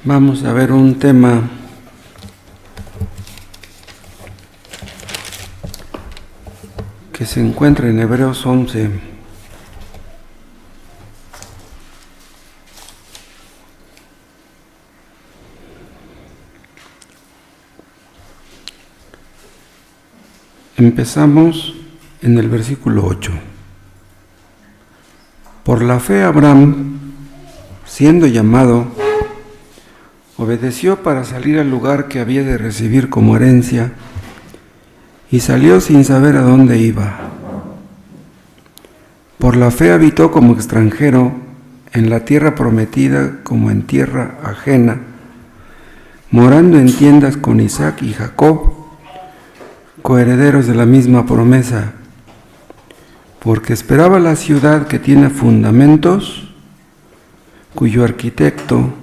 Vamos a ver un tema que se encuentra en Hebreos 11. Empezamos en el versículo 8. Por la fe Abraham, siendo llamado, obedeció para salir al lugar que había de recibir como herencia, y salió sin saber a dónde iba. Por la fe habitó como extranjero en la tierra prometida como en tierra ajena, morando en tiendas con Isaac y Jacob, coherederos de la misma promesa, porque esperaba la ciudad que tiene fundamentos, cuyo arquitecto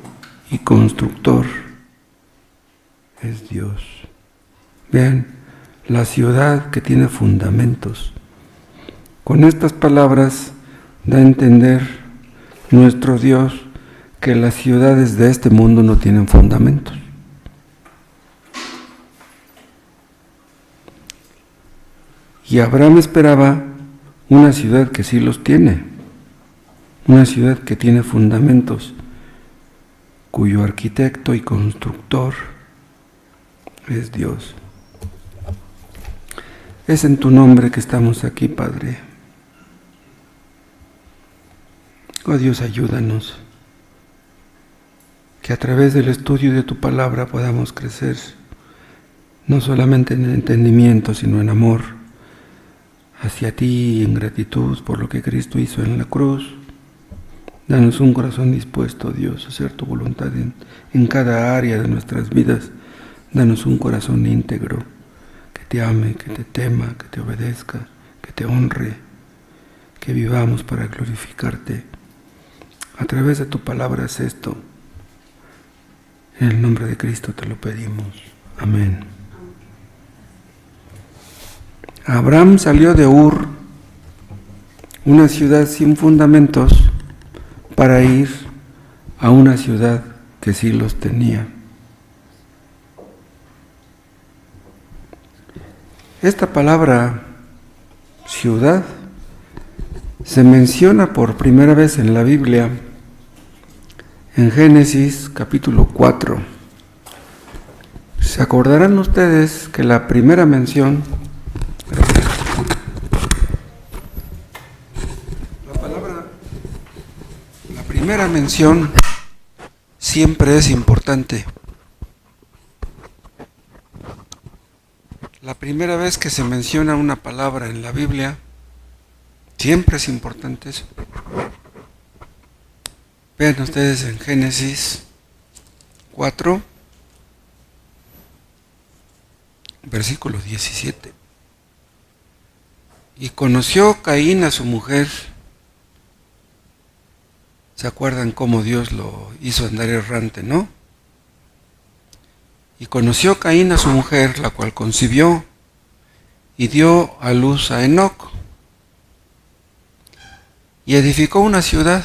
y constructor es Dios. Vean, la ciudad que tiene fundamentos. Con estas palabras da a entender nuestro Dios que las ciudades de este mundo no tienen fundamentos. Y Abraham esperaba una ciudad que sí los tiene, una ciudad que tiene fundamentos, cuyo arquitecto y constructor es Dios. Es en tu nombre que estamos aquí, Padre. Oh Dios, ayúdanos, que a través del estudio de tu palabra podamos crecer, no solamente en entendimiento, sino en amor hacia ti y en gratitud por lo que Cristo hizo en la cruz. Danos un corazón dispuesto, Dios, a hacer tu voluntad en cada área de nuestras vidas. Danos un corazón íntegro, que te ame, que te tema, que te obedezca, que te honre, que vivamos para glorificarte. A través de tu palabra es esto. En el nombre de Cristo te lo pedimos. Amén. Abraham salió de Ur, una ciudad sin fundamentos, para ir a una ciudad que sí los tenía. Esta palabra ciudad se menciona por primera vez en la Biblia en Génesis capítulo 4. Se acordarán ustedes que la primera mención, siempre es importante. La primera vez que se menciona una palabra en la Biblia, siempre es importante eso. Vean ustedes en Génesis 4, versículo 17. Y conoció Caín a su mujer. ¿Se acuerdan cómo Dios lo hizo andar errante, no? Y conoció Caín a su mujer, la cual concibió, y dio a luz a Enoc. Y edificó una ciudad.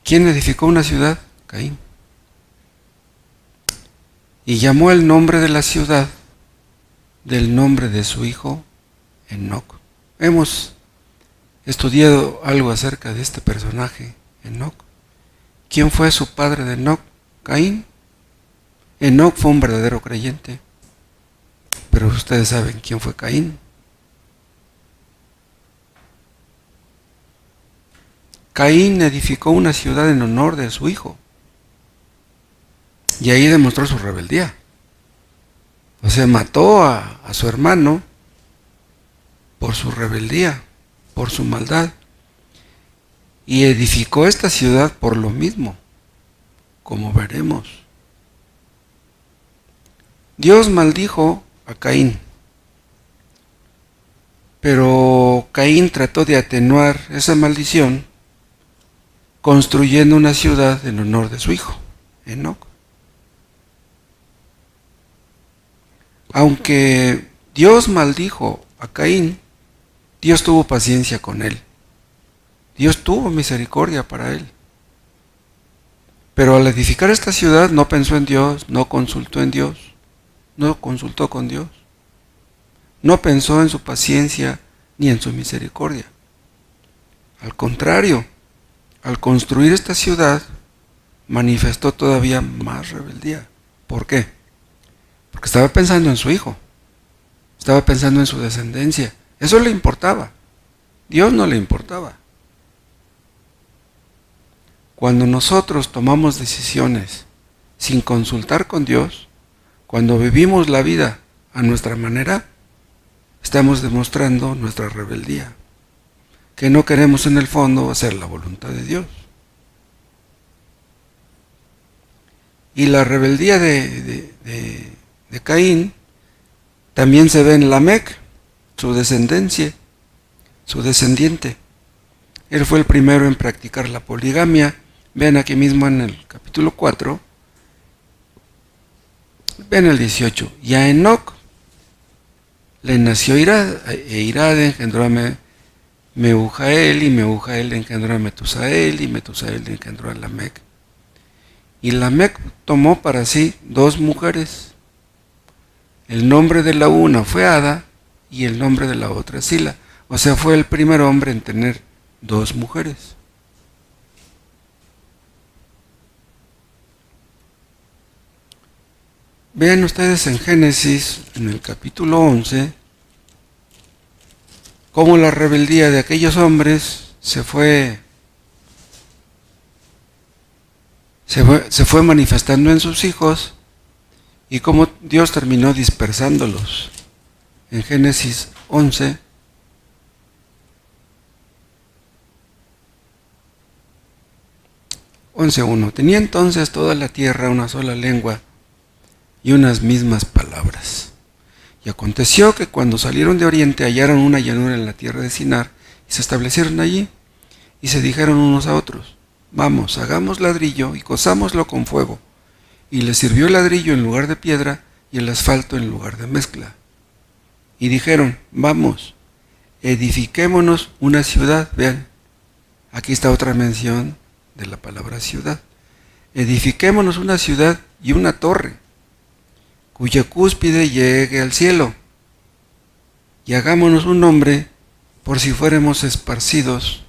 ¿Quién edificó una ciudad? Caín. Y llamó el nombre de la ciudad del nombre de su hijo, Enoc. Hemos estudiado algo acerca de este personaje, Enoc. ¿Quién fue su padre de Enoc? Caín. Enoc fue un verdadero creyente, pero ustedes saben quién fue Caín. Caín edificó una ciudad en honor de su hijo, y ahí demostró su rebeldía. O sea, mató a su hermano por su rebeldía, por su maldad, y edificó esta ciudad por lo mismo, como veremos. Dios maldijo a Caín, pero Caín trató de atenuar esa maldición construyendo una ciudad en honor de su hijo, Enoc. Aunque Dios maldijo a Caín, Dios tuvo paciencia con él. Dios tuvo misericordia para él. Pero al edificar esta ciudad no pensó en Dios, no consultó en Dios, no consultó con Dios, no pensó en su paciencia ni en su misericordia. Al contrario, al construir esta ciudad, manifestó todavía más rebeldía. ¿Por qué? Porque estaba pensando en su hijo, estaba pensando en su descendencia. Eso le importaba. Dios no le importaba. Cuando nosotros tomamos decisiones sin consultar con Dios, cuando vivimos la vida a nuestra manera, estamos demostrando nuestra rebeldía, que no queremos en el fondo hacer la voluntad de Dios. Y la rebeldía de Caín también se ve en Lamec, su descendiente. Él fue el primero en practicar la poligamia. Vean aquí mismo en el capítulo 4, vean el 18. Y a Enoc le nació Irad, e Irad engendró a Mehujael, y Mehujael engendró a Metusael, y Metusael engendró a Lamec. Y Lamec tomó para sí 2 mujeres. El nombre de la una fue Ada, y el nombre de la otra Sila. O sea, fue el primer hombre en tener 2 mujeres. Vean ustedes en Génesis, en el capítulo 11, cómo la rebeldía de aquellos hombres se fue manifestando en sus hijos y cómo Dios terminó dispersándolos. En Génesis 11, tenía entonces toda la tierra una sola lengua y unas mismas palabras. Y aconteció que cuando salieron de oriente hallaron una llanura en la tierra de Sinar y se establecieron allí y se dijeron unos a otros: vamos, hagamos ladrillo y cozámoslo con fuego. Y les sirvió el ladrillo en lugar de piedra y el asfalto en lugar de mezcla. Y dijeron: vamos, edifiquémonos una ciudad. Vean, aquí está otra mención de la palabra ciudad. Edifiquémonos una ciudad y una torre, cuya cúspide llegue al cielo, y hagámonos un nombre por si fuéramos esparcidos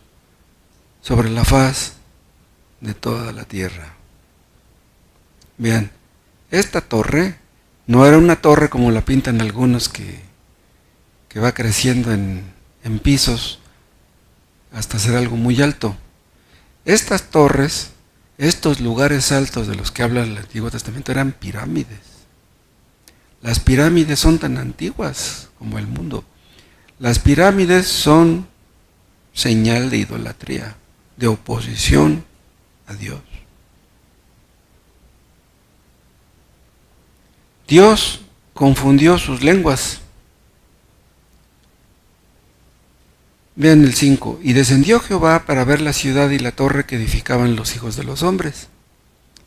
sobre la faz de toda la tierra. Vean, esta torre no era una torre como la pintan algunos que va creciendo en pisos hasta ser algo muy alto. Estas torres, estos lugares altos de los que habla el Antiguo Testamento, eran pirámides. Las pirámides son tan antiguas como el mundo. Las pirámides son señal de idolatría, de oposición a Dios. Dios confundió sus lenguas. Vean el 5. Y descendió Jehová para ver la ciudad y la torre que edificaban los hijos de los hombres.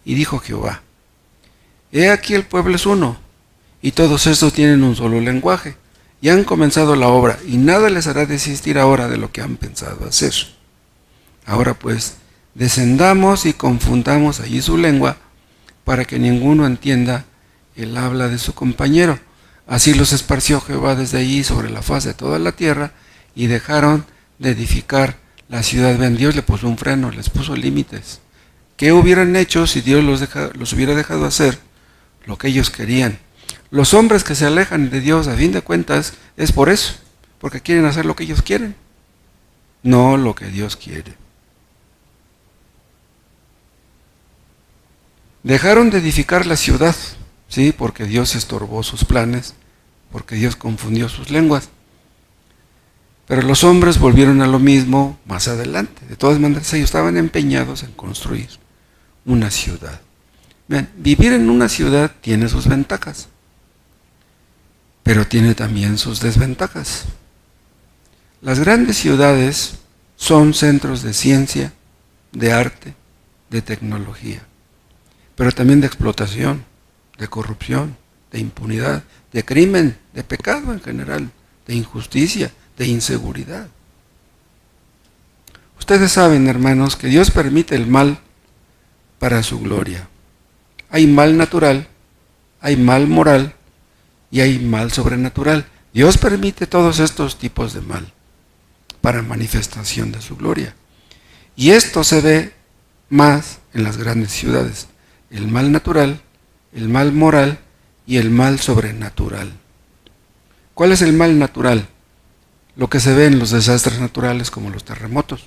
Y dijo Jehová: he aquí el pueblo es uno, y todos estos tienen un solo lenguaje, y han comenzado la obra, y nada les hará desistir ahora de lo que han pensado hacer. Ahora pues, descendamos y confundamos allí su lengua, para que ninguno entienda el habla de su compañero. Así los esparció Jehová desde allí sobre la faz de toda la tierra, y dejaron de edificar la ciudad. Vean, Dios le puso un freno, les puso límites. ¿Qué hubieran hecho si Dios los hubiera dejado hacer lo que ellos querían? Los hombres que se alejan de Dios, a fin de cuentas, es por eso, porque quieren hacer lo que ellos quieren, no lo que Dios quiere. Dejaron de edificar la ciudad, sí, porque Dios estorbó sus planes, porque Dios confundió sus lenguas. Pero los hombres volvieron a lo mismo más adelante. De todas maneras, ellos estaban empeñados en construir una ciudad. Vean, vivir en una ciudad tiene sus ventajas, pero tiene también sus desventajas. Las grandes ciudades son centros de ciencia, de arte, de tecnología, pero también de explotación, de corrupción, de impunidad, de crimen, de pecado en general, de injusticia, de inseguridad. Ustedes saben, hermanos, que Dios permite el mal para su gloria. Hay mal natural, hay mal moral y hay mal sobrenatural. Dios permite todos estos tipos de mal para manifestación de su gloria. Y esto se ve más en las grandes ciudades. El mal natural, el mal moral y el mal sobrenatural. ¿Cuál es el mal natural? Lo que se ve en los desastres naturales como los terremotos.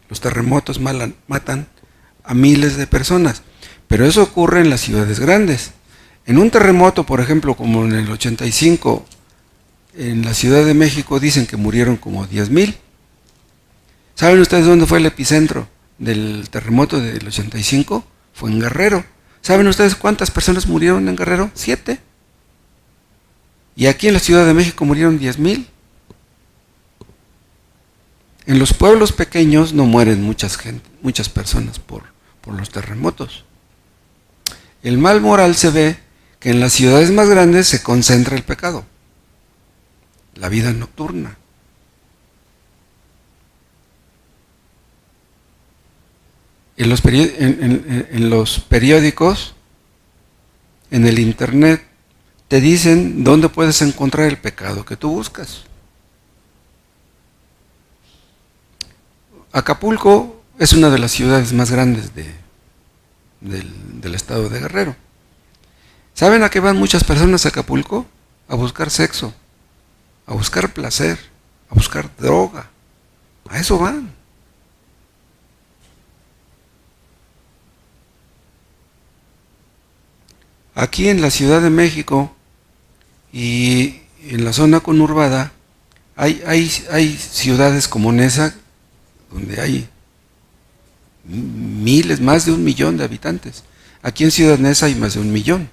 Los terremotos matan a miles de personas, pero eso ocurre en las ciudades grandes. En un terremoto, por ejemplo, como en el 85, en la Ciudad de México dicen que murieron como 10,000. ¿Saben ustedes dónde fue el epicentro del terremoto del 85? Fue en Guerrero. ¿Saben ustedes cuántas personas murieron en Guerrero? 7. Y aquí en la Ciudad de México murieron 10,000. En los pueblos pequeños no mueren muchas personas por los terremotos. El mal moral se ve que en las ciudades más grandes se concentra el pecado, la vida nocturna. En los periódicos, en el internet, te dicen dónde puedes encontrar el pecado que tú buscas. Acapulco es una de las ciudades más grandes del estado de Guerrero. ¿Saben a qué van muchas personas a Acapulco? A buscar sexo, a buscar placer, a buscar droga. A eso van. Aquí en la Ciudad de México y en la zona conurbada hay ciudades como Nesa, donde hay miles, más de 1,000,000 de habitantes. Aquí en Ciudad Neza hay más de 1,000,000.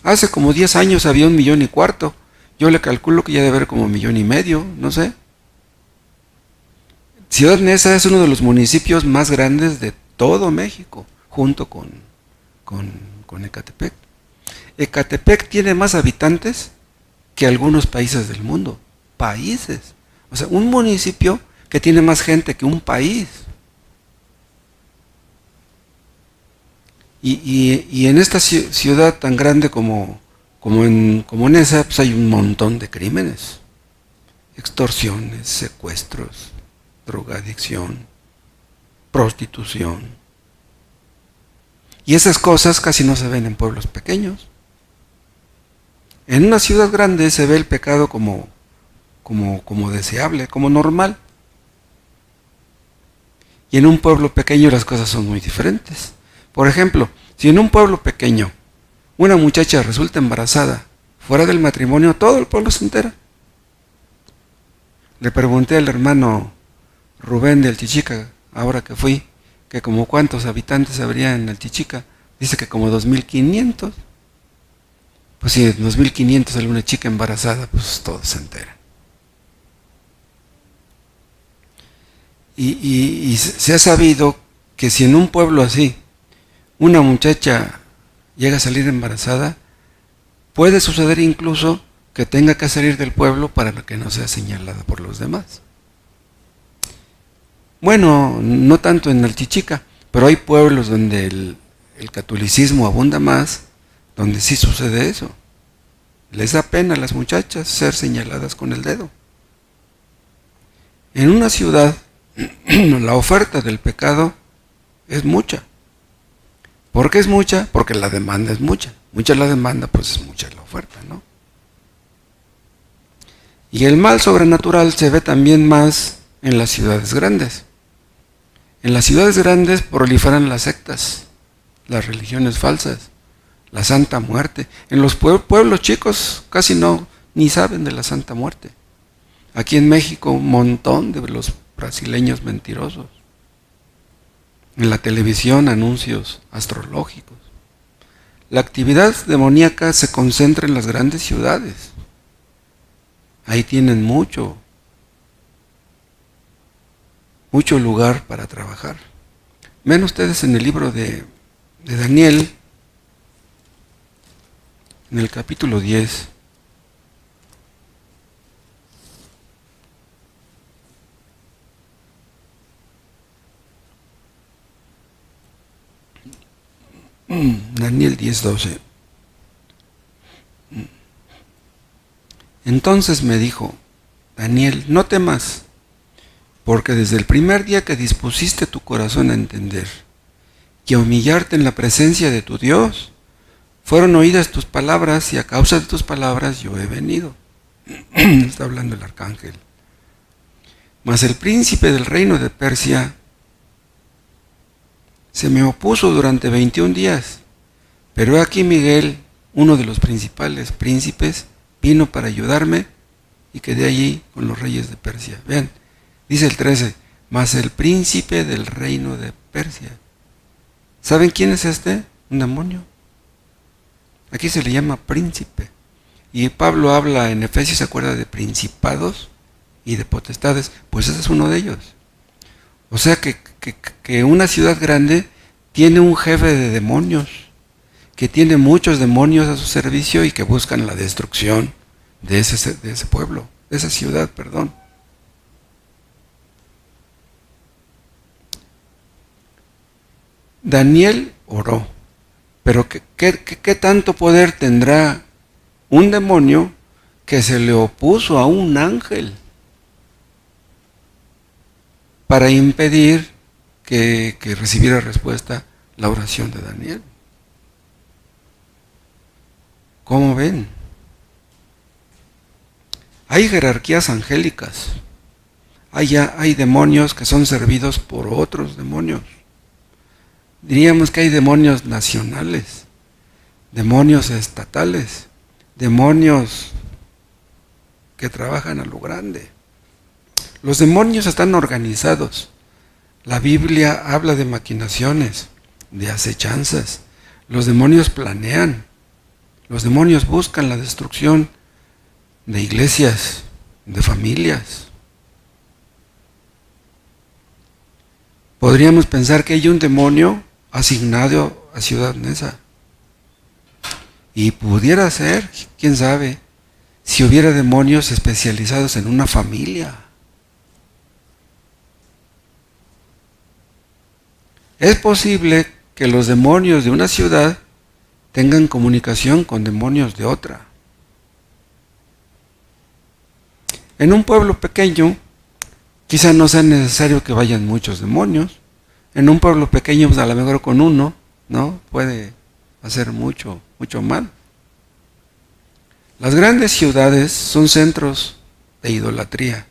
Hace como 10 años había 1,400,000. Yo le calculo que ya debe haber como 1,500,000, no sé. Ciudad Neza es uno de los municipios más grandes de todo México, junto con Ecatepec. Ecatepec tiene más habitantes que algunos países del mundo. Países. O sea, un municipio que tiene más gente que un país. Y en esta ciudad tan grande como en esa, pues hay un montón de crímenes. Extorsiones, secuestros, drogadicción, prostitución. Y esas cosas casi no se ven en pueblos pequeños. En una ciudad grande se ve el pecado como deseable, como normal. Y en un pueblo pequeño las cosas son muy diferentes. Por ejemplo, si en un pueblo pequeño una muchacha resulta embarazada fuera del matrimonio, todo el pueblo se entera. Le pregunté al hermano Rubén del Chichica, ahora que fui, que como cuántos habitantes habría en el Chichica. Dice que como 2,500. Pues si en 2,500 sale una chica embarazada, pues todo se entera. Y se ha sabido que si en un pueblo así una muchacha llega a salir embarazada, puede suceder incluso que tenga que salir del pueblo para que no sea señalada por los demás. Bueno, no tanto en el Chichica, pero hay pueblos donde el catolicismo abunda más, donde sí sucede eso. Les da pena a las muchachas ser señaladas con el dedo. En una ciudad, la oferta del pecado es mucha. ¿Por qué es mucha? Porque la demanda es mucha. Mucha la demanda, pues es mucha la oferta, ¿no? Y el mal sobrenatural se ve también más en las ciudades grandes. En las ciudades grandes proliferan las sectas, las religiones falsas, la Santa Muerte. En los pueblos chicos casi ni saben de la Santa Muerte. Aquí en México un montón de los brasileños mentirosos. En la televisión anuncios astrológicos. La actividad demoníaca se concentra en las grandes ciudades. Ahí tienen mucho lugar para trabajar. Ven ustedes en el libro de Daniel, en el capítulo 10. Daniel 10:12. Entonces me dijo, Daniel, no temas, porque desde el primer día que dispusiste tu corazón a entender y a humillarte en la presencia de tu Dios, fueron oídas tus palabras y a causa de tus palabras yo he venido. Está hablando el arcángel. Mas el príncipe del reino de Persia se me opuso durante 21 días, pero aquí Miguel, uno de los principales príncipes, vino para ayudarme y quedé allí con los reyes de Persia. Vean, dice el 13, mas el príncipe del reino de Persia. ¿Saben quién es este? Un demonio. Aquí se le llama príncipe. Y Pablo habla en Efesios, se acuerda de principados y de potestades. Pues ese es uno de ellos. O sea que una ciudad grande tiene un jefe de demonios, que tiene muchos demonios a su servicio y que buscan la destrucción de ese pueblo, de esa ciudad, perdón. Daniel oró, pero ¿qué tanto poder tendrá un demonio que se le opuso a un ángel para impedir que recibiera respuesta la oración de Daniel? ¿Cómo ven? Hay jerarquías angélicas, hay demonios que son servidos por otros demonios. Diríamos que hay demonios nacionales, demonios estatales, demonios que trabajan a lo grande. Los demonios están organizados. La Biblia habla de maquinaciones, de acechanzas. Los demonios planean. Los demonios buscan la destrucción de iglesias, de familias. Podríamos pensar que hay un demonio asignado a Ciudad Neza. Y pudiera ser, quién sabe, si hubiera demonios especializados en una familia. Es posible que los demonios de una ciudad tengan comunicación con demonios de otra. En un pueblo pequeño, quizá no sea necesario que vayan muchos demonios. En un pueblo pequeño, pues a lo mejor con uno, ¿no? Puede hacer mucho mal. Las grandes ciudades son centros de idolatría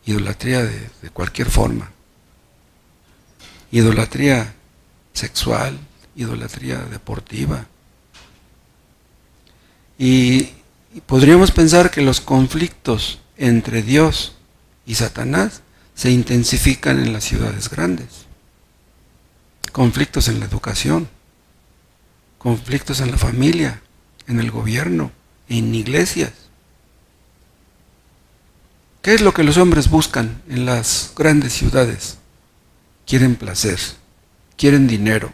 de cualquier forma. Idolatría sexual, idolatría deportiva. Y podríamos pensar que los conflictos entre Dios y Satanás se intensifican en las ciudades grandes. Conflictos en la educación, conflictos en la familia, en el gobierno, en iglesias. ¿Qué es lo que los hombres buscan en las grandes ciudades? Quieren placer, quieren dinero,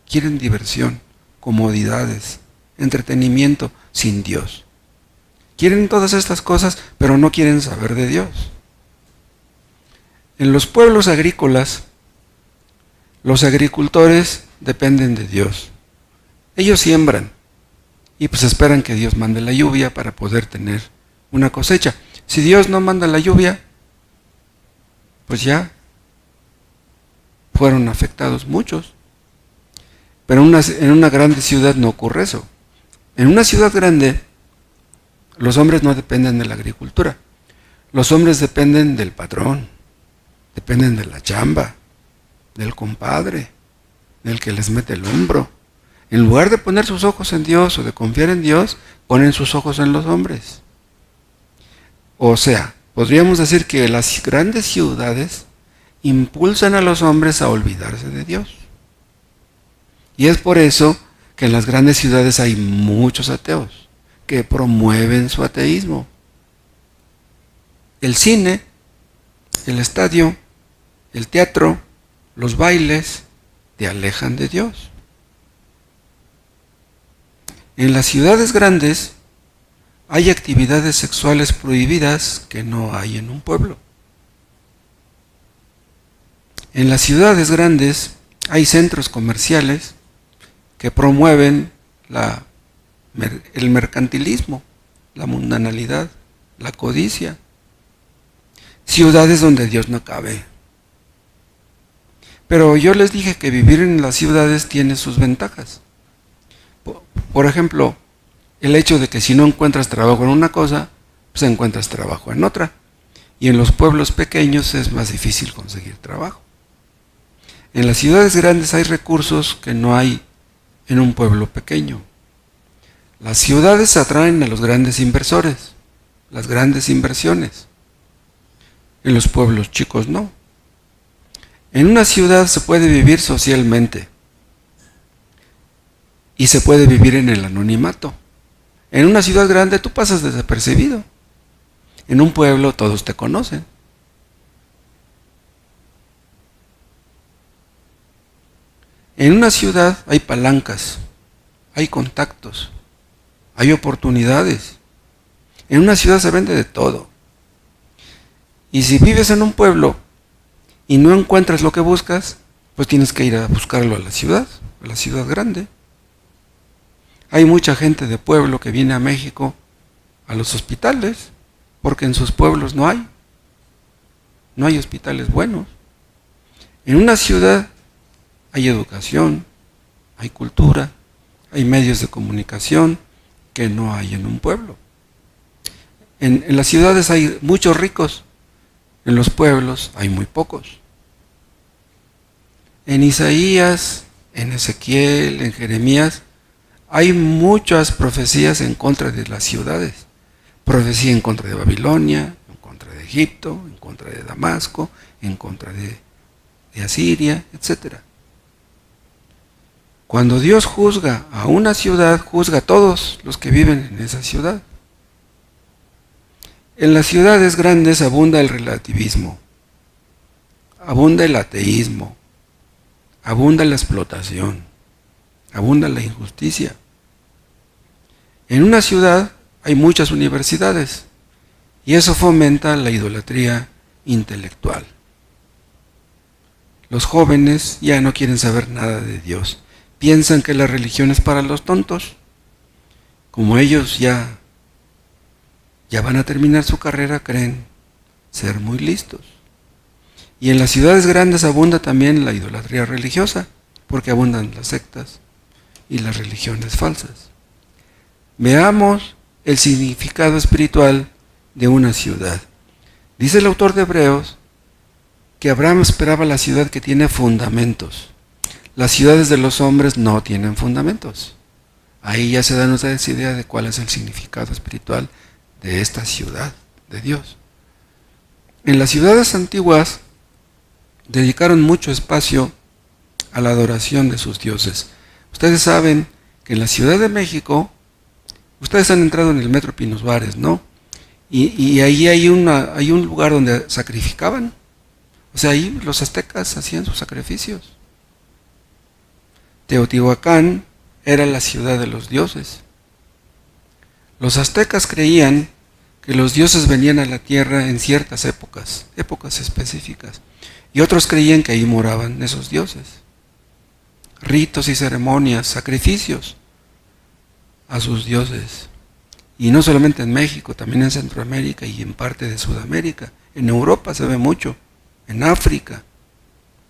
quieren diversión, comodidades, entretenimiento sin Dios. Quieren todas estas cosas, pero no quieren saber de Dios. En los pueblos agrícolas, los agricultores dependen de Dios. Ellos siembran y pues esperan que Dios mande la lluvia para poder tener una cosecha. Si Dios no manda la lluvia, pues ya fueron afectados muchos. Pero en una grande ciudad no ocurre eso. En una ciudad grande, los hombres no dependen de la agricultura. Los hombres dependen del patrón, dependen de la chamba, del compadre, del que les mete el hombro. En lugar de poner sus ojos en Dios o de confiar en Dios, ponen sus ojos en los hombres. O sea, podríamos decir que las grandes ciudades impulsan a los hombres a olvidarse de Dios. Y es por eso que en las grandes ciudades hay muchos ateos que promueven su ateísmo. El cine, el estadio, el teatro, los bailes te alejan de Dios. En las ciudades grandes hay actividades sexuales prohibidas que no hay en un pueblo. En las ciudades grandes hay centros comerciales que promueven el mercantilismo, la mundanalidad, la codicia. Ciudades donde Dios no cabe. Pero yo les dije que vivir en las ciudades tiene sus ventajas. Por ejemplo, el hecho de que si no encuentras trabajo en una cosa, pues encuentras trabajo en otra. Y en los pueblos pequeños es más difícil conseguir trabajo. En las ciudades grandes hay recursos que no hay en un pueblo pequeño. Las ciudades atraen a los grandes inversores, las grandes inversiones. En los pueblos chicos no. En una ciudad se puede vivir socialmente y se puede vivir en el anonimato. En una ciudad grande tú pasas desapercibido. En un pueblo todos te conocen. En una ciudad hay palancas, hay contactos, hay oportunidades. En una ciudad se vende de todo. Y si vives en un pueblo y no encuentras lo que buscas, pues tienes que ir a buscarlo a la ciudad grande. Hay mucha gente de pueblo que viene a México a los hospitales, porque en sus pueblos no hay hospitales buenos. En una ciudad hay educación, hay cultura, hay medios de comunicación que no hay en un pueblo. En las ciudades hay muchos ricos, en los pueblos hay muy pocos. En Isaías, en Ezequiel, en Jeremías, hay muchas profecías en contra de las ciudades. Profecía en contra de Babilonia, en contra de Egipto, en contra de Damasco, en contra de Asiria, etc. Cuando Dios juzga a una ciudad, juzga a todos los que viven en esa ciudad. En las ciudades grandes abunda el relativismo, abunda el ateísmo, abunda la explotación, abunda la injusticia. En una ciudad hay muchas universidades y eso fomenta la idolatría intelectual. Los jóvenes ya no quieren saber nada de Dios. Piensan que la religión es para los tontos. Como ellos ya van a terminar su carrera, creen ser muy listos. Y en las ciudades grandes abunda también la idolatría religiosa, porque abundan las sectas y las religiones falsas. Veamos el significado espiritual de una ciudad. Dice el autor de Hebreos que Abraham esperaba la ciudad que tiene fundamentos. Las ciudades de los hombres no tienen fundamentos. Ahí ya se da una idea de cuál es el significado espiritual de esta ciudad de Dios. En las ciudades antiguas dedicaron mucho espacio a la adoración de sus dioses. Ustedes saben que en la Ciudad de México, ustedes han entrado en el Metro Pinos Bares, ¿no? Y ahí hay un lugar donde sacrificaban. O sea, ahí los aztecas hacían sus sacrificios. Teotihuacán era la ciudad de los dioses. Los aztecas creían que los dioses venían a la tierra en ciertas épocas específicas, y otros creían que ahí moraban esos dioses. Ritos y ceremonias, sacrificios a sus dioses. Y no solamente en México, también en Centroamérica y en parte de Sudamérica. En Europa se ve mucho, en África,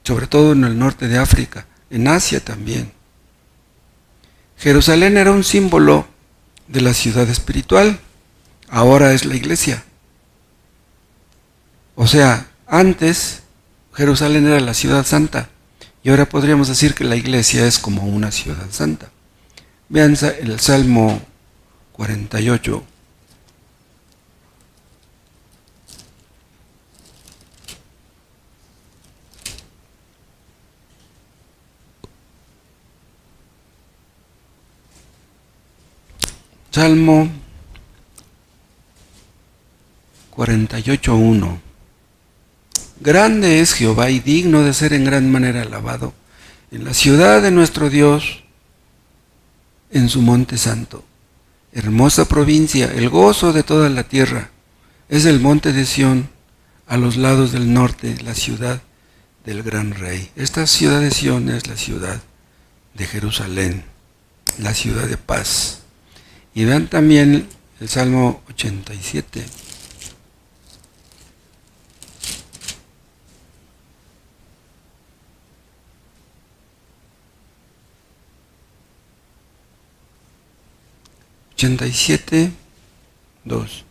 sobre todo en el norte de África, en Asia también. Jerusalén era un símbolo de la ciudad espiritual, ahora es la iglesia. O sea, antes Jerusalén era la ciudad santa, y ahora podríamos decir que la iglesia es como una ciudad santa. Vean el Salmo 48. Salmo 48:1. Grande es Jehová y digno de ser en gran manera alabado en la ciudad de nuestro Dios, en su monte santo. Hermosa provincia, el gozo de toda la tierra, es el monte de Sión, a los lados del norte, la ciudad del gran rey. Esta ciudad de Sión es la ciudad de Jerusalén, la ciudad de paz. Y vean también el Salmo 87. Dos.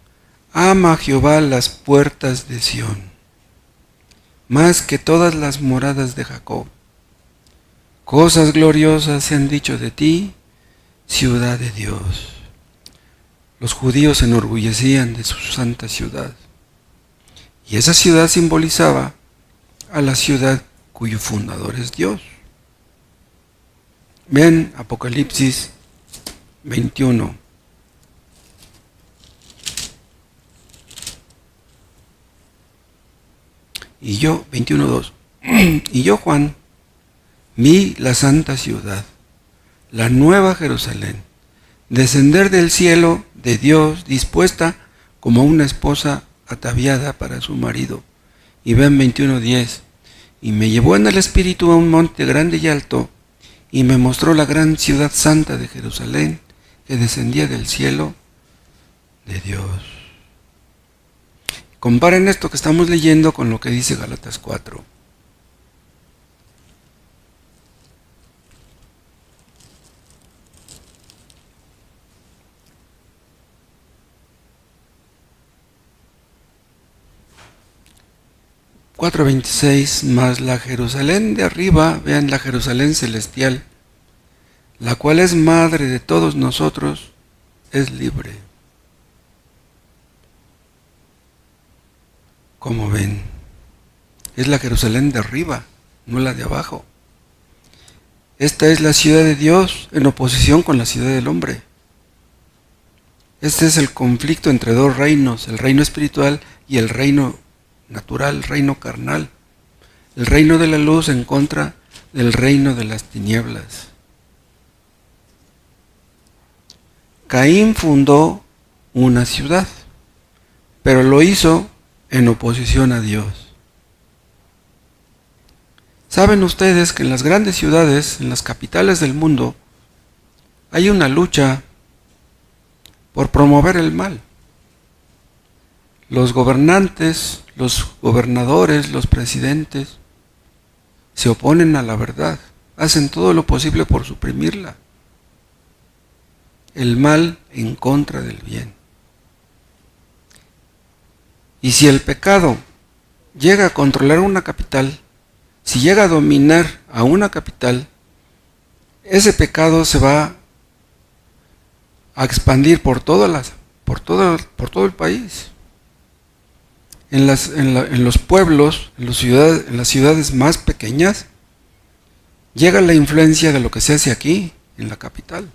Ama a Jehová las puertas de Sión, más que todas las moradas de Jacob. Cosas gloriosas se han dicho de ti, ciudad de Dios. Los judíos se enorgullecían de su santa ciudad, y esa ciudad simbolizaba a la ciudad cuyo fundador es Dios. Vean Apocalipsis 21. Y yo, 21:2. Y yo, Juan, vi la santa ciudad, la nueva Jerusalén, descender del cielo de Dios, dispuesta como una esposa ataviada para su marido. Y vean 21:10. Y me llevó en el espíritu a un monte grande y alto, y me mostró la gran ciudad santa de Jerusalén, que descendía del cielo de Dios. Comparen esto que estamos leyendo con lo que dice Gálatas 4. Más la Jerusalén de arriba, vean la Jerusalén celestial, la cual es madre de todos nosotros, es libre. Como ven, es la Jerusalén de arriba, no la de abajo. Esta es la ciudad de Dios en oposición con la ciudad del hombre. Este es el conflicto entre dos reinos, el reino espiritual y el reino natural, el reino carnal. El reino de la luz en contra del reino de las tinieblas. Caín fundó una ciudad, pero lo hizo en oposición a Dios. ¿Saben ustedes que en las grandes ciudades, en las capitales del mundo, hay una lucha por promover el mal? Los gobernantes, los gobernadores, los presidentes se oponen a la verdad, hacen todo lo posible por suprimirla. El mal en contra del bien. Y si el pecado llega a controlar una capital, si llega a dominar a una capital, ese pecado se va a expandir por todo el país. En los pueblos, en las ciudades más pequeñas, llega la influencia de lo que se hace aquí, en la capital.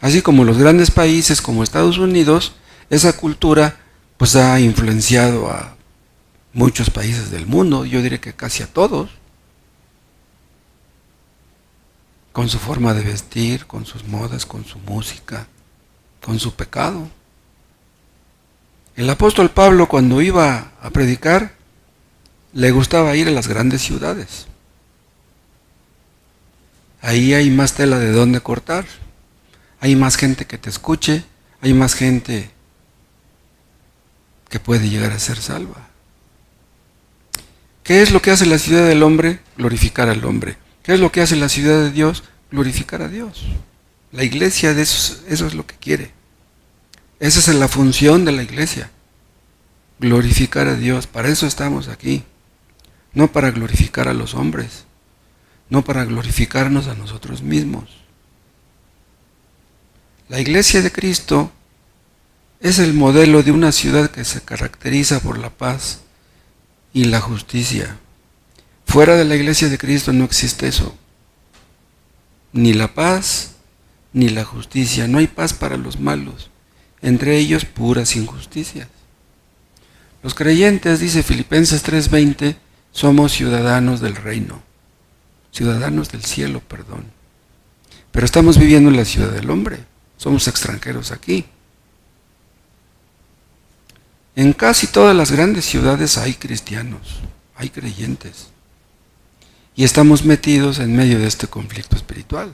Así como los grandes países como Estados Unidos, esa cultura pues ha influenciado a muchos países del mundo, yo diré que casi a todos, con su forma de vestir, con sus modas, con su música, con su pecado. El apóstol Pablo, cuando iba a predicar, le gustaba ir a las grandes ciudades. Ahí hay más tela de dónde cortar, hay más gente que te escuche, hay más gente que puede llegar a ser salva. ¿Qué es lo que hace la ciudad del hombre? Glorificar al hombre. ¿Qué es lo que hace la ciudad de Dios? Glorificar a Dios. La iglesia de eso es lo que quiere. Esa es la función de la iglesia. Glorificar a Dios. Para eso estamos aquí. No para glorificar a los hombres. No para glorificarnos a nosotros mismos. La iglesia de Cristo es el modelo de una ciudad que se caracteriza por la paz y la justicia. Fuera de la iglesia de Cristo no existe eso. Ni la paz, ni la justicia. No hay paz para los malos. Entre ellos puras injusticias. Los creyentes, dice Filipenses 3:20, somos ciudadanos del reino. Ciudadanos del cielo, perdón. Pero estamos viviendo en la ciudad del hombre. Somos extranjeros aquí. En casi todas las grandes ciudades hay cristianos, hay creyentes. Y estamos metidos en medio de este conflicto espiritual.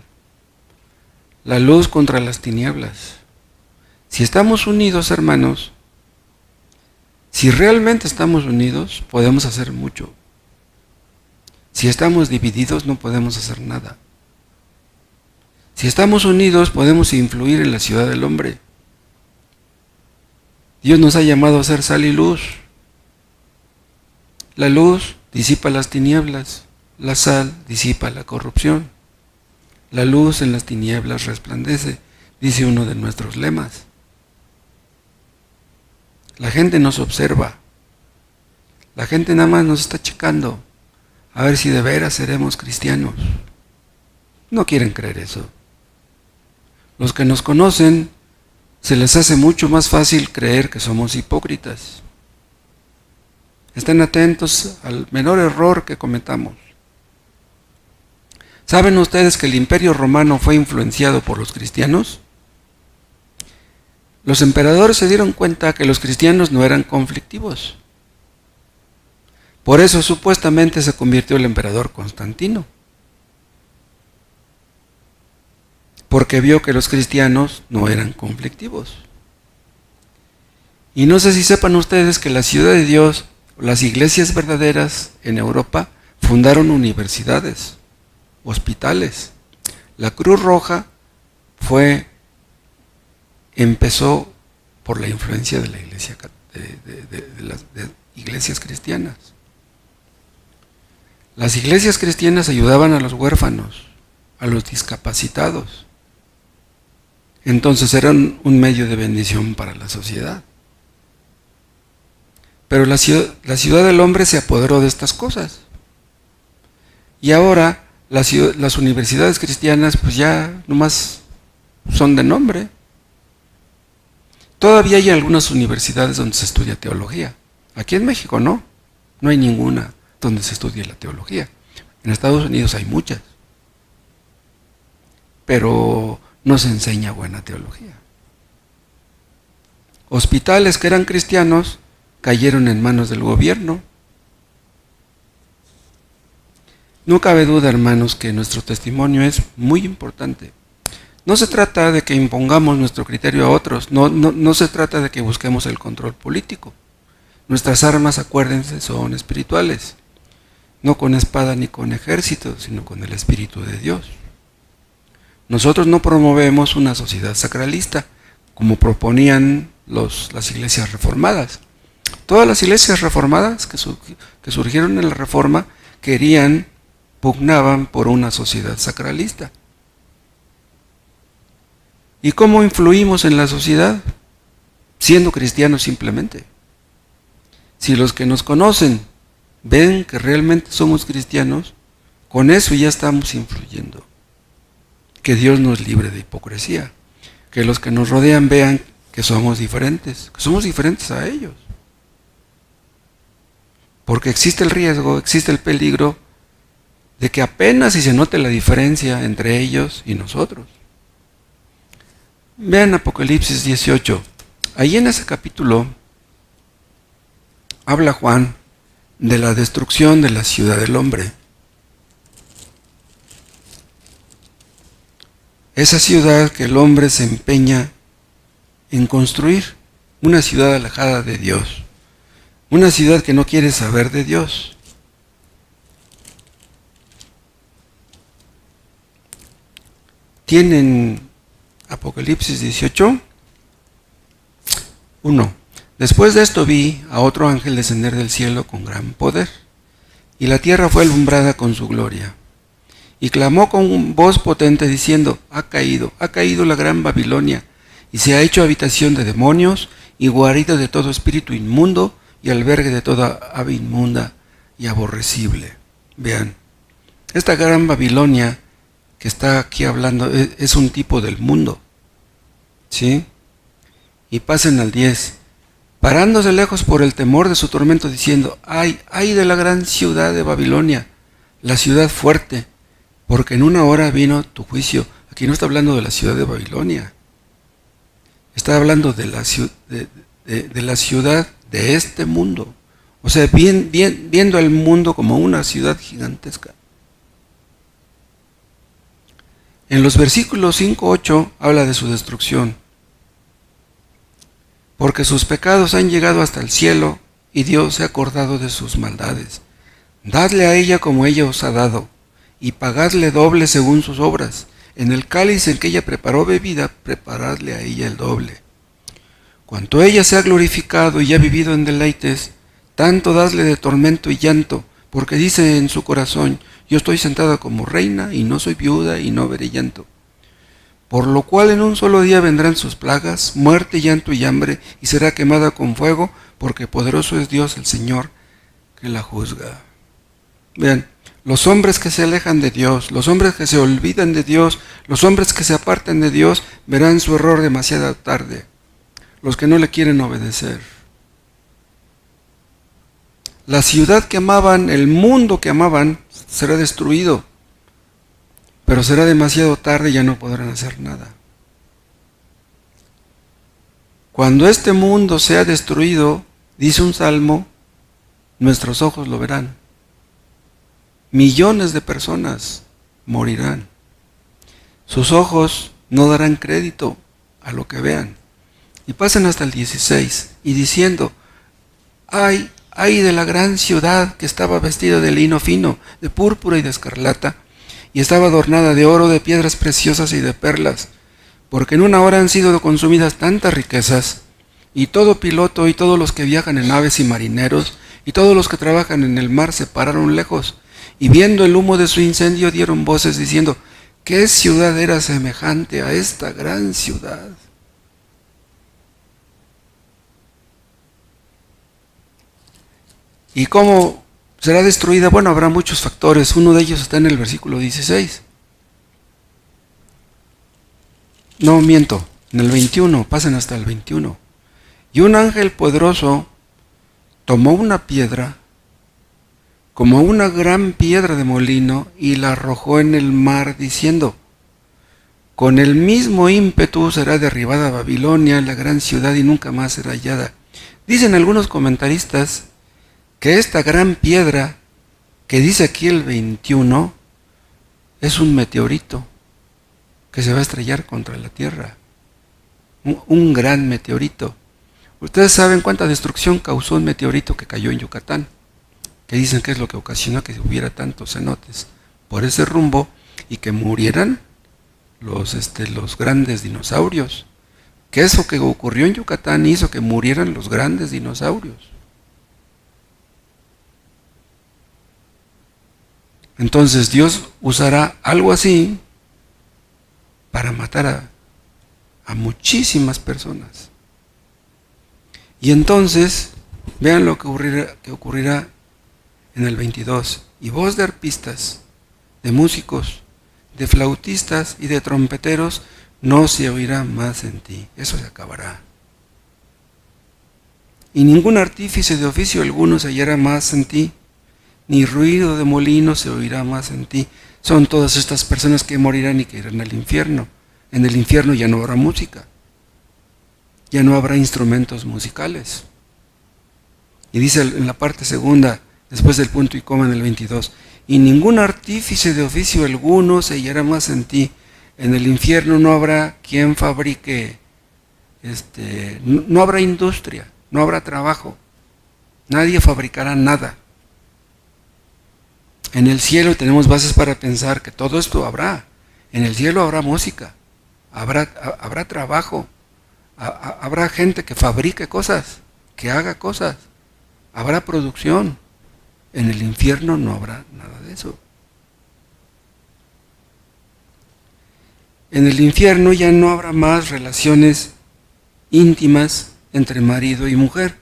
la luz contra las tinieblas. Si estamos unidos, hermanos, si realmente estamos unidos, podemos hacer mucho. Si estamos divididos, no podemos hacer nada. Si estamos unidos, podemos influir en la ciudad del hombre. Dios nos ha llamado a ser sal y luz. La luz disipa las tinieblas, la sal disipa la corrupción. La luz en las tinieblas resplandece, dice uno de nuestros lemas. La gente nos observa. La gente nada más nos está checando a ver si de veras seremos cristianos. No quieren creer eso. Los que nos conocen, se les hace mucho más fácil creer que somos hipócritas. Estén atentos al menor error que cometamos. ¿Saben ustedes que el Imperio Romano fue influenciado por los cristianos? Los emperadores se dieron cuenta que los cristianos no eran conflictivos. Por eso supuestamente se convirtió el emperador Constantino. Porque vio que los cristianos no eran conflictivos. Y no sé si sepan ustedes que la ciudad de Dios, las iglesias verdaderas en Europa, fundaron universidades, hospitales. La Cruz Roja empezó por la influencia de la iglesia, de las iglesias cristianas. Las iglesias cristianas ayudaban a los huérfanos, a los discapacitados. Entonces eran un medio de bendición para la sociedad. Pero la ciudad del hombre se apoderó de estas cosas. Y ahora las universidades cristianas pues ya nomás son de nombre. Todavía hay algunas universidades donde se estudia teología. Aquí en México no hay ninguna donde se estudie la teología. En Estados Unidos hay muchas, pero no se enseña buena teología. Hospitales que eran cristianos cayeron en manos del gobierno. No cabe duda, hermanos, que nuestro testimonio es muy importante. No se trata de que impongamos nuestro criterio a otros, no se trata de que busquemos el control político. Nuestras armas, acuérdense, son espirituales, no con espada ni con ejército, sino con el Espíritu de Dios. Nosotros no promovemos una sociedad sacralista, como proponían las iglesias reformadas. Todas las iglesias reformadas que surgieron en la Reforma pugnaban por una sociedad sacralista. ¿Y cómo influimos en la sociedad? Siendo cristianos simplemente. Si los que nos conocen ven que realmente somos cristianos, con eso ya estamos influyendo. Que Dios nos libre de hipocresía. Que los que nos rodean vean que somos diferentes a ellos. Porque existe el riesgo, existe el peligro de que apenas si se note la diferencia entre ellos y nosotros. Vean Apocalipsis 18. Ahí en ese capítulo habla Juan de la destrucción de la ciudad del hombre. Esa ciudad que el hombre se empeña en construir, una ciudad alejada de Dios, una ciudad que no quiere saber de Dios. Tienen Apocalipsis 18, 1. Después de esto vi a otro ángel descender del cielo con gran poder, y la tierra fue alumbrada con su gloria. Y clamó con voz potente diciendo: ha caído la gran Babilonia, y se ha hecho habitación de demonios, y guarida de todo espíritu inmundo, y albergue de toda ave inmunda y aborrecible. Vean, esta gran Babilonia que está aquí hablando es un tipo del mundo, ¿sí? Y pasen al 10. Parándose lejos por el temor de su tormento, diciendo: ay de la gran ciudad de Babilonia, la ciudad fuerte, porque en una hora vino tu juicio. Aquí no está hablando de la ciudad de Babilonia, está hablando de la ciudad de este mundo. O sea, viendo al mundo como una ciudad gigantesca. En los versículos 5, 8 habla de su destrucción. Porque sus pecados han llegado hasta el cielo y Dios se ha acordado de sus maldades. Dadle a ella como ella os ha dado, y pagadle doble según sus obras. En el cáliz en que ella preparó bebida, preparadle a ella el doble. Cuanto ella se ha glorificado y ha vivido en deleites, tanto dadle de tormento y llanto, porque dice en su corazón, yo estoy sentada como reina, y no soy viuda, y no veré llanto. Por lo cual en un solo día vendrán sus plagas, muerte, llanto y hambre, y será quemada con fuego, porque poderoso es Dios el Señor, que la juzga. Vean, los hombres que se alejan de Dios, los hombres que se olvidan de Dios, los hombres que se apartan de Dios, verán su error demasiado tarde. Los que no le quieren obedecer. La ciudad que amaban, el mundo que amaban, será destruido. Pero será demasiado tarde y ya no podrán hacer nada. Cuando este mundo sea destruido, dice un salmo, nuestros ojos lo verán. Millones de personas morirán. Sus ojos no darán crédito a lo que vean. Y pasan hasta el 16, y diciendo, ay de la gran ciudad que estaba vestida de lino fino, de púrpura y de escarlata, y estaba adornada de oro, de piedras preciosas y de perlas, porque en una hora han sido consumidas tantas riquezas, y todo piloto y todos los que viajan en naves y marineros, y todos los que trabajan en el mar se pararon lejos, y viendo el humo de su incendio dieron voces diciendo, ¿qué ciudad era semejante a esta gran ciudad? ¿Y cómo será destruida? Bueno, habrá muchos factores. Uno de ellos está en el versículo 16. No, miento. En el 21, pasen hasta el 21. Y un ángel poderoso tomó una piedra, como una gran piedra de molino, y la arrojó en el mar, diciendo, con el mismo ímpetu será derribada Babilonia, la gran ciudad, y nunca más será hallada. Dicen algunos comentaristas que esta gran piedra, que dice aquí el 21, es un meteorito que se va a estrellar contra la Tierra. Un gran meteorito. Ustedes saben cuánta destrucción causó un meteorito que cayó en Yucatán, que dicen que es lo que ocasionó que hubiera tantos cenotes por ese rumbo y que murieran los grandes dinosaurios. Que eso que ocurrió en Yucatán hizo que murieran los grandes dinosaurios. Entonces Dios usará algo así para matar a muchísimas personas. Y entonces, vean lo que ocurrirá en el 22. Y voz de arpistas, de músicos, de flautistas y de trompeteros no se oirá más en ti. Eso se acabará. Y ningún artífice de oficio alguno se hallará más en ti, ni ruido de molino se oirá más en ti. Son todas estas personas que morirán y que irán al infierno. En el infierno ya no habrá música, ya no habrá instrumentos musicales. Y dice en la parte segunda, después del punto y coma en el 22, y ningún artífice de oficio alguno se hallará más en ti. En el infierno no habrá quien fabrique, no habrá industria, no habrá trabajo, nadie fabricará nada. En el cielo tenemos bases para pensar que todo esto habrá. En el cielo habrá música, habrá trabajo, habrá gente que fabrique cosas, que haga cosas, habrá producción. En el infierno no habrá nada de eso. En el infierno ya no habrá más relaciones íntimas entre marido y mujer.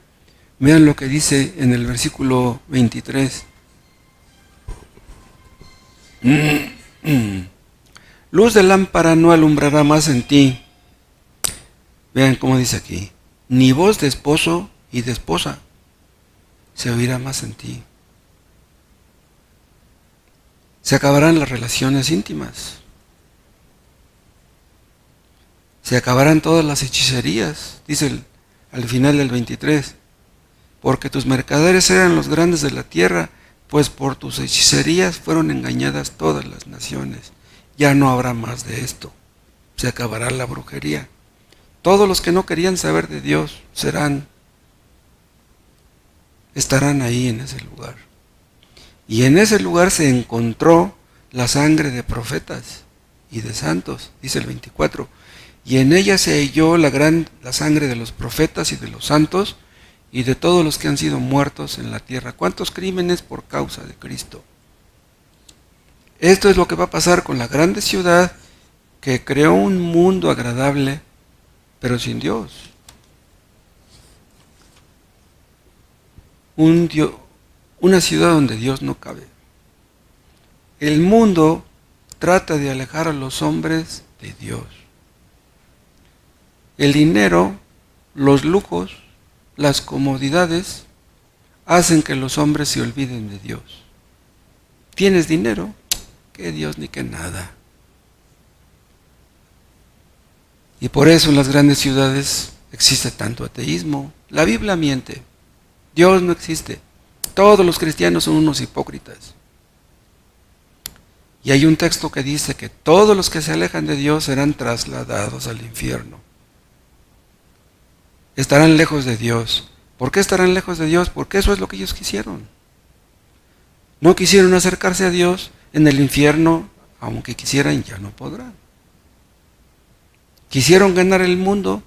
Vean lo que dice en el versículo 23. Luz de lámpara no alumbrará más en ti. Vean cómo dice aquí. Ni voz de esposo y de esposa se oirá más en ti. Se acabarán las relaciones íntimas. Se acabarán todas las hechicerías, dice al final del 23. Porque tus mercaderes eran los grandes de la tierra, pues por tus hechicerías fueron engañadas todas las naciones. ya no habrá más de esto. Se acabará la brujería. Todos los que no querían saber de Dios estarán ahí en ese lugar. Y en ese lugar se encontró la sangre de profetas y de santos, dice el 24. Y en ella se halló la sangre de los profetas y de los santos y de todos los que han sido muertos en la tierra. ¿Cuántos crímenes por causa de Cristo? Esto es lo que va a pasar con la grande ciudad que creó un mundo agradable, pero sin Dios. Una ciudad donde Dios no cabe. El mundo trata de alejar a los hombres de Dios. El dinero, los lujos, las comodidades hacen que los hombres se olviden de Dios. ¿Tienes dinero? Que Dios ni que nada. Y por eso en las grandes ciudades existe tanto ateísmo. La Biblia miente. Dios no existe. Todos los cristianos son unos hipócritas. Y hay un texto que dice que todos los que se alejan de Dios serán trasladados al infierno. Estarán lejos de Dios. ¿Por qué estarán lejos de Dios? Porque eso es lo que ellos quisieron. No quisieron acercarse a Dios. En el infierno, aunque quisieran, ya no podrán. Quisieron ganar el mundo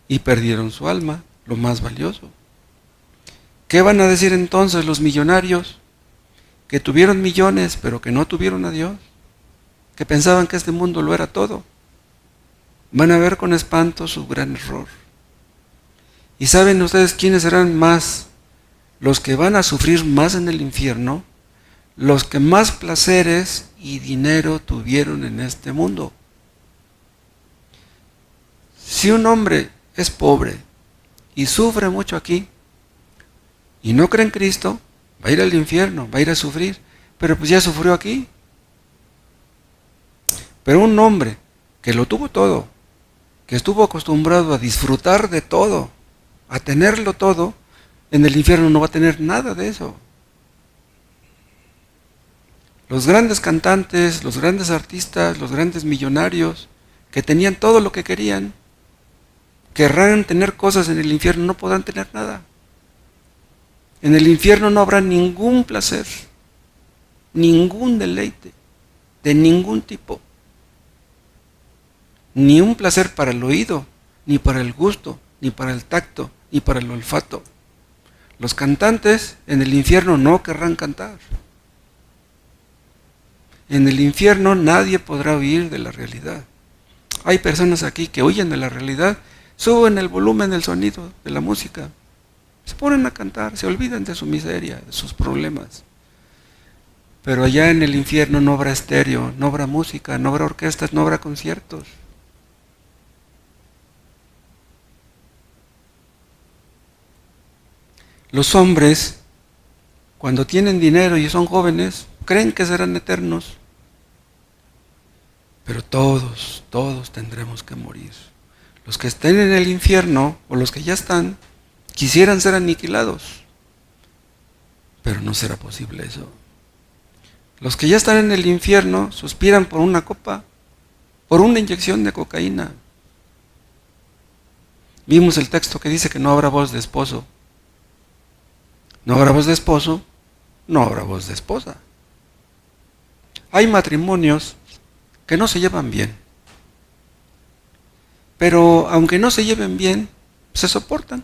y perdieron su alma, lo más valioso. ¿Qué van a decir entonces los millonarios que tuvieron millones pero que no tuvieron a Dios? Que pensaban que este mundo lo era todo. Van a ver con espanto su gran error. ¿Y saben ustedes quiénes serán más los que van a sufrir más en el infierno? Los que más placeres y dinero tuvieron en este mundo. Si un hombre es pobre y sufre mucho aquí y no cree en Cristo, va a ir al infierno, va a ir a sufrir, pero pues ya sufrió aquí. Pero un hombre que lo tuvo todo, que estuvo acostumbrado a disfrutar de todo, a tenerlo todo, en el infierno no va a tener nada de eso. Los grandes cantantes, los grandes artistas, los grandes millonarios, que tenían todo lo que querían, querrán tener cosas en el infierno, no podrán tener nada. En el infierno no habrá ningún placer, ningún deleite, de ningún tipo. Ni un placer para el oído, ni para el gusto, ni para el tacto, ni para el olfato. Los cantantes en el infierno no querrán cantar. En el infierno nadie podrá huir de la realidad. Hay personas aquí que huyen de la realidad, suben el volumen del sonido de la música, se ponen a cantar, se olvidan de su miseria, de sus problemas. Pero allá en el infierno no habrá estéreo, no habrá música, no habrá orquestas, no habrá conciertos. Los hombres, cuando tienen dinero y son jóvenes, creen que serán eternos. Pero todos tendremos que morir. Los que estén en el infierno, o los que ya están, quisieran ser aniquilados. Pero no será posible eso. Los que ya están en el infierno suspiran por una copa, por una inyección de cocaína. Vimos el texto que dice que no habrá voz de esposo. No habrá voz de esposo, no habrá voz de esposa. Hay matrimonios que no se llevan bien. Pero aunque no se lleven bien, se soportan.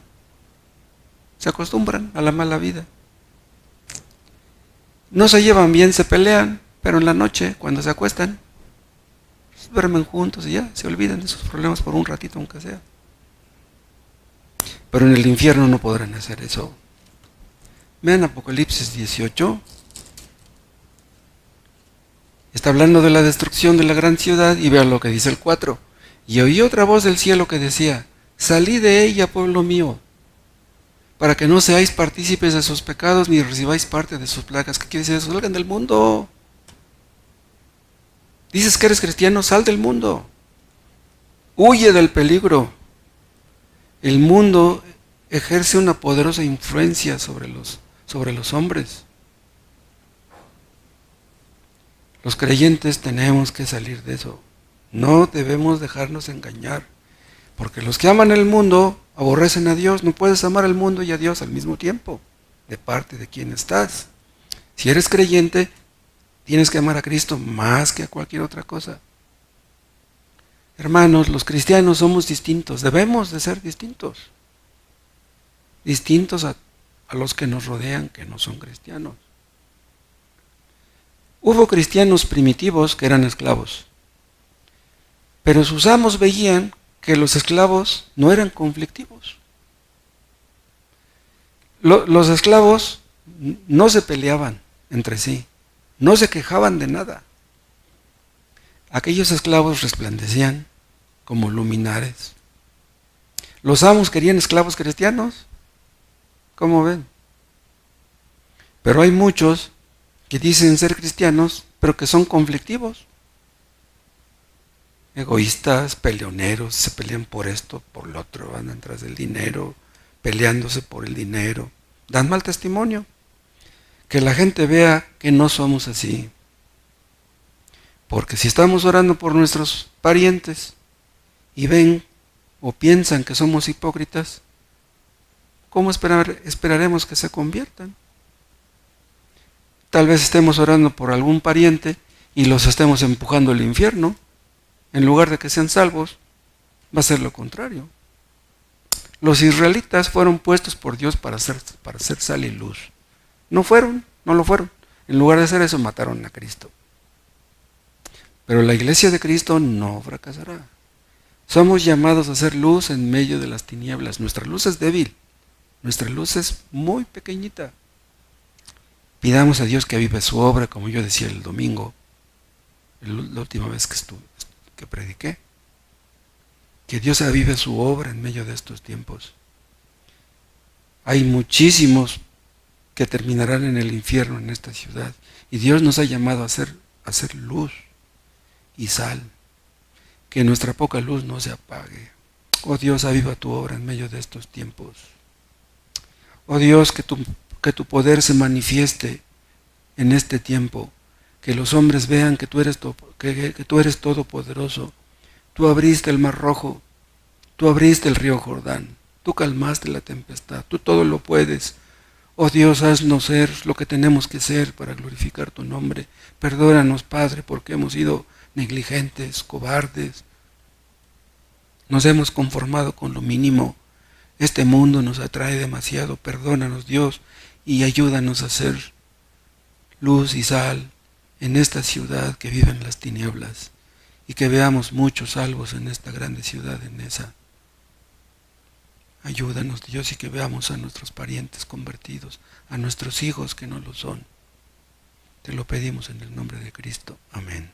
Se acostumbran a la mala vida. No se llevan bien, se pelean, pero en la noche, cuando se acuestan, duermen juntos y ya, se olvidan de sus problemas por un ratito aunque sea. Pero en el infierno no podrán hacer eso. Vean Apocalipsis 18. Está hablando de la destrucción de la gran ciudad y vean lo que dice el 4. Y oí otra voz del cielo que decía: salid de ella, pueblo mío, para que no seáis partícipes de sus pecados ni recibáis parte de sus plagas. ¿Qué quiere decir eso? Salgan del mundo. Dices que eres cristiano, sal del mundo. Huye del peligro. El mundo ejerce una poderosa influencia sobre los hombres. Los creyentes tenemos que salir de eso. No debemos dejarnos engañar, porque los que aman el mundo aborrecen a Dios. No puedes amar al mundo y a Dios al mismo tiempo. ¿De parte de quién estás? Si eres creyente, tienes que amar a Cristo más que a cualquier otra cosa. Hermanos, los cristianos somos distintos, debemos de ser distintos. Distintos a los que nos rodean, que no son cristianos. Hubo cristianos primitivos que eran esclavos, pero sus amos veían que los esclavos no eran conflictivos. Los esclavos no se peleaban entre sí, no se quejaban de nada. Aquellos esclavos resplandecían como luminares. Los amos querían esclavos cristianos. ¿Cómo ven? Pero hay muchos que dicen ser cristianos, pero que son conflictivos. Egoístas, peleoneros, se pelean por esto, por lo otro, andan tras del dinero, peleándose por el dinero. Dan mal testimonio. Que la gente vea que no somos así. Porque si estamos orando por nuestros parientes y ven o piensan que somos hipócritas, ¿cómo esperaremos que se conviertan? Tal vez estemos orando por algún pariente y los estemos empujando al infierno. En lugar de que sean salvos, va a ser lo contrario. Los israelitas fueron puestos por Dios para ser sal y luz. No lo fueron. En lugar de hacer eso, mataron a Cristo. Pero la iglesia de Cristo no fracasará. Somos llamados a ser luz en medio de las tinieblas. Nuestra luz es débil. Nuestra luz es muy pequeñita. Pidamos a Dios que avive su obra, como yo decía el domingo, la última vez que prediqué. Que Dios avive su obra en medio de estos tiempos. Hay muchísimos que terminarán en el infierno en esta ciudad. Y Dios nos ha llamado a hacer luz y sal. Que nuestra poca luz no se apague. Oh Dios, aviva tu obra en medio de estos tiempos. Oh Dios, que tu poder se manifieste en este tiempo. Que los hombres vean que tú eres todopoderoso. Tú abriste el mar rojo. Tú abriste el río Jordán. Tú calmaste la tempestad. Tú todo lo puedes. Oh Dios, haznos ser lo que tenemos que ser para glorificar tu nombre. Perdónanos, Padre, porque hemos sido negligentes, cobardes. Nos hemos conformado con lo mínimo. Este mundo nos atrae demasiado. Perdónanos, Dios, y ayúdanos a ser luz y sal en esta ciudad que vive en las tinieblas, y que veamos muchos salvos en esta grande ciudad de Neza. Ayúdanos, Dios, y que veamos a nuestros parientes convertidos, a nuestros hijos que no lo son. Te lo pedimos en el nombre de Cristo. Amén.